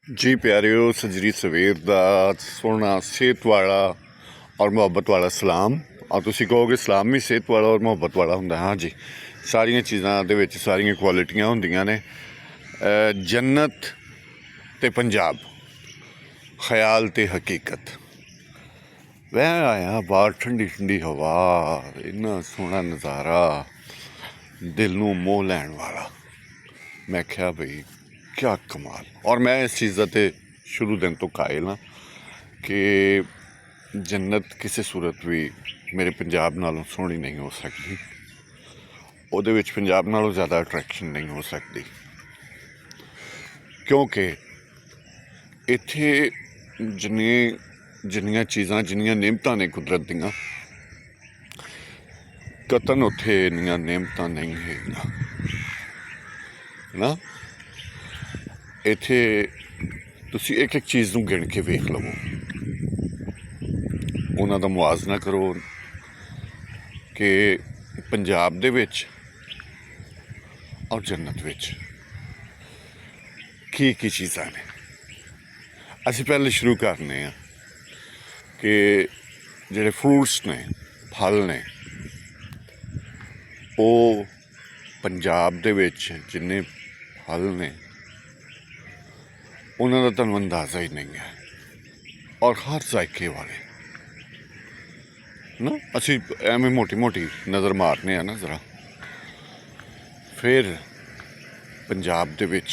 जी प्यारियो सजरी सवेर का सोहना सेहत वाला और मुहब्बत वाला सलाम। और तुसी कहोगे सलाम भी सेहत वाला और मुहब्बत वाला होंदा। हाँ जी, सारिया चीज़ों दे विच सारियां क्वालिटियां होंदियां ने। जन्नत ते पंजाब, ख्याल ते हकीकत। वह आया बाहर ठंडी ठंडी हवा, इन्ना सोहना नज़ारा, दिल नूं मोह लैण वाला। मैं क्या बई क्या कमाल। और मैं इस चीज़ का तो शुरू दिन तो कायल हाँ कि जन्नत किसी सूरत भी मेरे पंजाब नालों सोहनी नहीं हो सकती। उहदे विच पंजाब नालों ज़्यादा अट्रैक्शन नहीं हो सकती, क्योंकि इत्थे जिन्नियां चीज़ां जिन्नियां नेमतां ने कुदरत दियां, कतन उत्थे इन्नियां नेमतां नहीं है ना। इत्थे तुसी एक एक चीज़ नूं गिण के वेख लवो, उन्हां दा मुआजना करो कि पंजाब दे विच और जन्नत विच की चीज़ां ने। असीं पहले शुरू करने आ कि जिहड़े फ्रूट्स ने, फल ने, वो पंजाब दे विच जिन्ने फल ने उन्हां दा तुहानूं अंदाज़ा ही नहीं है, और हर जायके वाले ना। असीं एवें मोटी मोटी नज़र मारने ना जरा, फिर पंजाब दे विच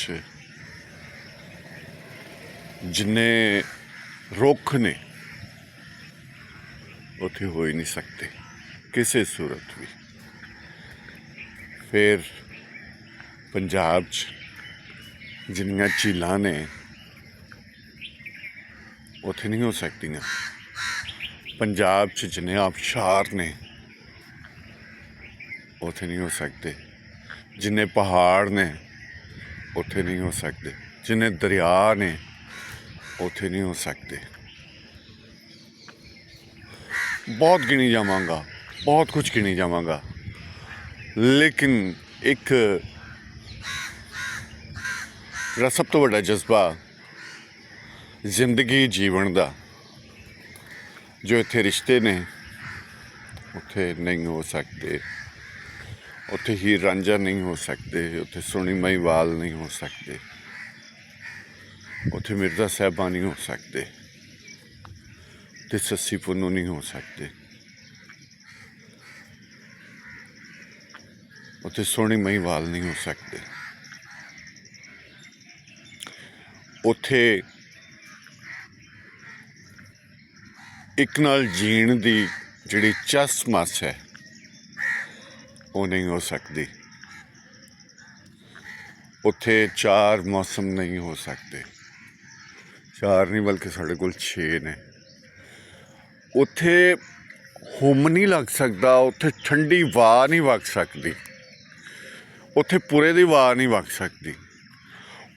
जिन्ने रुख ने उत्थे हो ही नहीं सकते किसी सूरत भी। फिर पंजाब च जिन्नियां झीलां ने उत्थे नहीं हो सकदियां। पंजाब च जिन्ने आबशार ने उत्थे नहीं हो सकते। जिन्ने पहाड़ ने उत्थे नहीं हो सकते। जिन्ने दरिया ने उत्थे नहीं हो सकते। बहुत गिनी जावांगा, बहुत कुछ गिनी जावांगा, लेकिन एक मेरा सब तो बड़ा जज्बा जिंदगी जीवन का, जो इत्थे रिश्ते ने उत्थे नहीं हो सकते। उत्थे हीर रांझा नहीं हो सकते, उत्थे सोहनी महिवाल नहीं हो सकते, उत्थे मिर्जा साहबा नहीं हो सकते, उत्थे सस्सी पुन्नू नहीं हो सकते, उत्थे सोहनी महिवाल नहीं हो सकते। उत्थे एक नाल जीण दी जिहड़ी चस मस है वो नहीं हो सकती। उत्थे चार मौसम नहीं हो सकते, चार नहीं बल्कि साढ़े कोल 6 ने। उत्थे हुम नहीं लग सकता, उत्थे ठंडी वाह नहीं वग सकती, उत्थे पुरे दी वाह नहीं वग सकती,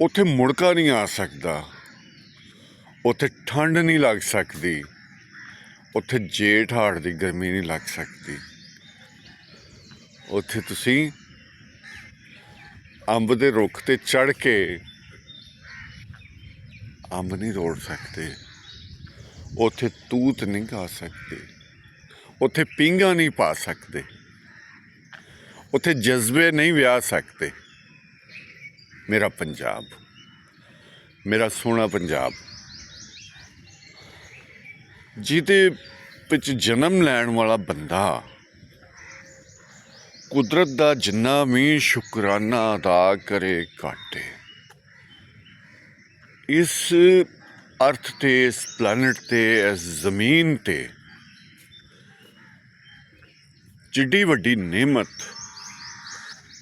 उत्थे मुड़का नहीं आ सकता, उत्थे ठंड नहीं लग सकती, उत्थे जेठ हाड़ की गर्मी नहीं लग सकती। उत्थे तुसी अंब दे रुख ते चढ़ के अंब नहीं तोड़ सकते, उत्थे तूत नहीं गा सकते, उत्थे पींगा नहीं पा सकते, उत्थे जज्बे नहीं व्याह सकते। मेरा पंजाब, मेरा सोहना पंजाब, जिहदे विच जन्म लैण वाला बंदा कुदरत दा जिन्ना भी शुकराना अदा करे घट है। इस अर्थ ते, इस प्लैनेट ते, इस जमीन ते जिड्डी वड्डी नेमत,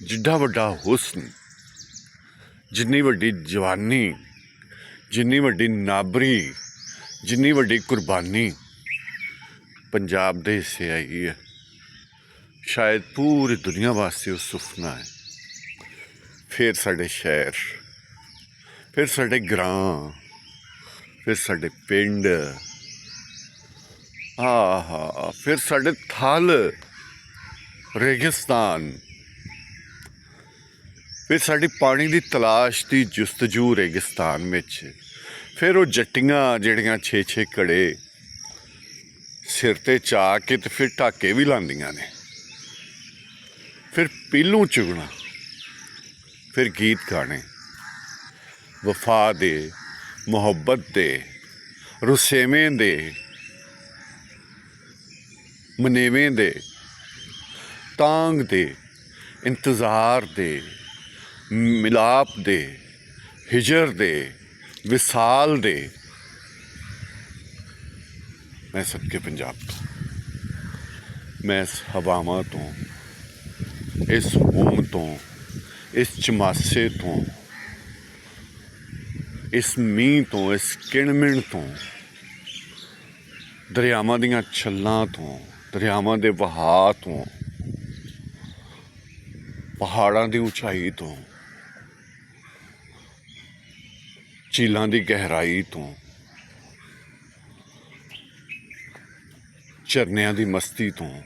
जिड्डा वड्डा हुस्न, जिन्नी वड्डी जवानी, जिन्नी वड्डी नाबरी, जिन्नी वड्डी कुर्बानी पंजाब दे हिस्से आई है। शायद पूरी दुनिया वास्ते वो सुफना है। फिर साढ़े शहर, फिर साढ़े ग्रां, फिर साढ़े पिंड, फिर साढ़े थल रेगिस्तान, फिर साड़ी पानी की तलाश की जुस्तजू रेगिस्तान में, ਫਿਰ ਉਹ ਜੱਟੀਆਂ ਜਿਹੜੀਆਂ 6-6 ਘੜੇ ਸਿਰ 'ਤੇ ਚਾ ਕੇ ਤੇ ਫਿਰ ਢਾਕੇ ਵੀ ਲਾਉਂਦੀਆਂ ਨੇ। ਫਿਰ ਪੀਲੂ ਚੁਗਣਾ, ਫਿਰ ਗੀਤ ਗਾਣੇ ਵਫਾ ਦੇ, ਮੁਹੱਬਤ ਦੇ, ਰੁਸੇਵੇਂ ਦੇ, ਮਨੇਵੇਂ ਦੇ, ਤਾਂਗ ਦੇ, ਇੰਤਜ਼ਾਰ ਦੇ, ਮਿਲਾਪ ਦੇ, ਹਿਜਰ ਦੇ, ਵਿਸਾਲ ਦੇ। ਮੈਂ ਸਦਕੇ ਪੰਜਾਬ ਤੋਂ, ਮੈਂ ਇਸ ਹਵਾਵਾਂ ਤੋਂ, ਇਸ ਹੋਮ ਤੋਂ, ਇਸ ਚਮਾਸੇ ਤੋਂ, ਇਸ ਮੀਂਹ ਤੋਂ, ਇਸ ਕਿਣਮਿਣ ਤੋਂ, ਦਰਿਆਵਾਂ ਦੀਆਂ ਛੱਲਾਂ ਤੋਂ, ਦਰਿਆਵਾਂ ਦੇ ਵਹਾਅ ਤੋਂ, ਪਹਾੜਾਂ ਦੀ ਉਚਾਈ ਤੋਂ, ਝੀਲਾਂ ਦੀ ਗਹਿਰਾਈ ਤੋਂ, ਝਰਨਿਆਂ ਦੀ ਮਸਤੀ ਤੋਂ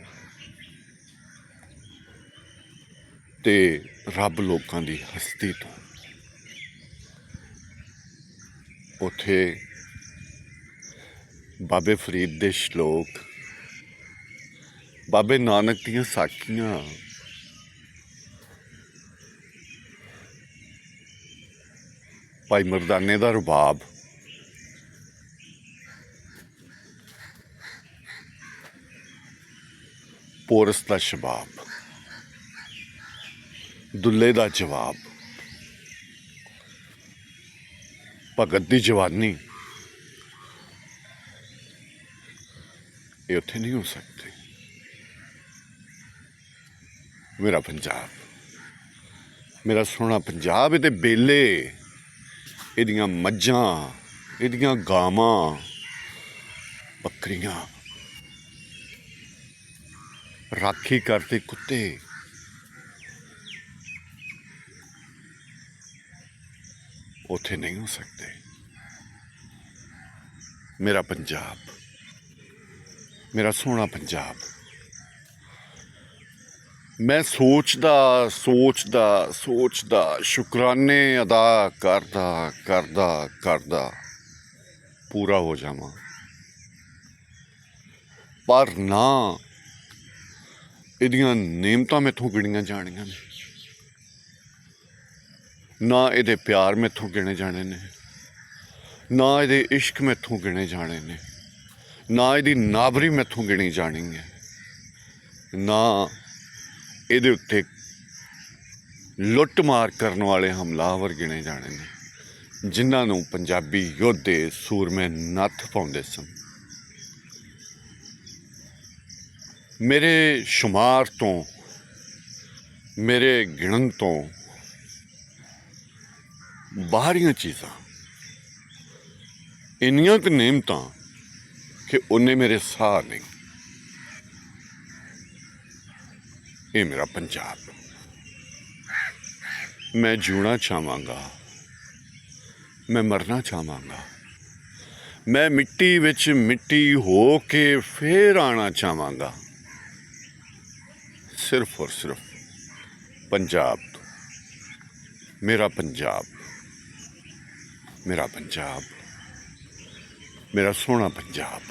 ਤੇ ਰੱਬ ਲੋਕਾਂ ਦੀ ਹਸਤੀ ਤੋਂ। ਉੱਥੇ ਬਾਬੇ ਫਰੀਦ ਦੇ ਸ਼ਲੋਕ, ਬਾਬੇ ਨਾਨਕ ਦੀਆਂ ਸਾਖੀਆਂ, ਭਾਈ ਮਰਦਾਨੇ ਦਾ ਰਬਾਬ, ਪੋਰਸ ਦਾ ਸ਼ਬਾਬ, ਦੁੱਲੇ ਦਾ ਜਵਾਬ, ਭਗਤ ਦੀ ਜਵਾਨੀ, ਇਹ ਉੱਥੇ ਨਹੀਂ ਹੋ ਸਕਦੇ। ਮੇਰਾ ਪੰਜਾਬ, ਮੇਰਾ ਸੋਹਣਾ ਪੰਜਾਬ, ਇਹਦੇ ਬੇਲੇ, ਇਹਦੀਆਂ ਮੱਝਾਂ, ਇਹਦੀਆਂ ਗਾਵਾਂ, ਬੱਕਰੀਆਂ, ਰਾਖੀ ਕਰਦੇ ਕੁੱਤੇ, ਉੱਥੇ ਨਹੀਂ ਹੋ ਸਕਦੇ। ਮੇਰਾ ਪੰਜਾਬ, ਮੇਰਾ ਸੋਹਣਾ ਪੰਜਾਬ। ਮੈਂ ਸੋਚਦਾ ਸ਼ੁਕਰਾਨੇ ਅਦਾ ਕਰਦਾ ਪੂਰਾ ਹੋ ਜਾਵਾਂ, ਪਰ ਨਾ ਇਹਦੀਆਂ ਨੇਮਤਾਂ ਮੈਥੋਂ ਗਿਣੀਆਂ ਜਾਣੀਆਂ ਨੇ, ਨਾ ਇਹਦੇ ਪਿਆਰ ਮੈਥੋਂ ਗਿਣੇ ਜਾਣੇ ਨੇ, ਨਾ ਇਹਦੇ ਇਸ਼ਕ ਮੈਥੋਂ ਗਿਣੇ ਜਾਣੇ ਨੇ, ਨਾ ਇਹਦੀ ਨਾਬਰੀ ਮੈਥੋਂ ਗਿਣੀ ਜਾਣੀ ਹੈ, ਨਾ ਇਹਦੇ ਉੱਤੇ ਲੁੱਟ ਮਾਰ ਕਰਨ ਵਾਲੇ ਹਮਲਾਵਰ ਗਿਣੇ ਜਾਣੇ ਨੇ, ਜਿਨ੍ਹਾਂ ਨੂੰ ਪੰਜਾਬੀ ਯੋਧੇ ਸੂਰਮੇ ਨੱਥ ਪਾਉਂਦੇ ਸਨ। ਮੇਰੇ ਸ਼ੁਮਾਰ ਤੋਂ, ਮੇਰੇ ਗਿਣਨ ਤੋਂ ਬਾਹਰੀਆਂ ਚੀਜ਼ਾਂ ਇੰਨੀਆਂ ਕੁ ਨੇਮਤਾਂ ਕਿ ਉਹਨੇ ਮੇਰੇ ਸਾਹ ਨਹੀਂ। ਇਹ ਮੇਰਾ ਪੰਜਾਬ। ਮੈਂ ਜਿਉਣਾ ਚਾਹਾਂਗਾ, ਮੈਂ ਮਰਨਾ ਚਾਹਾਂਗਾ, ਮੈਂ ਮਿੱਟੀ ਵਿੱਚ ਮਿੱਟੀ ਹੋ ਕੇ ਫੇਰ ਆਉਣਾ ਚਾਹਾਂਗਾ, ਸਿਰਫ ਔਰ ਸਿਰਫ ਪੰਜਾਬ ਤੋਂ। ਮੇਰਾ ਪੰਜਾਬ, ਮੇਰਾ ਪੰਜਾਬ, ਮੇਰਾ ਸੋਹਣਾ ਪੰਜਾਬ।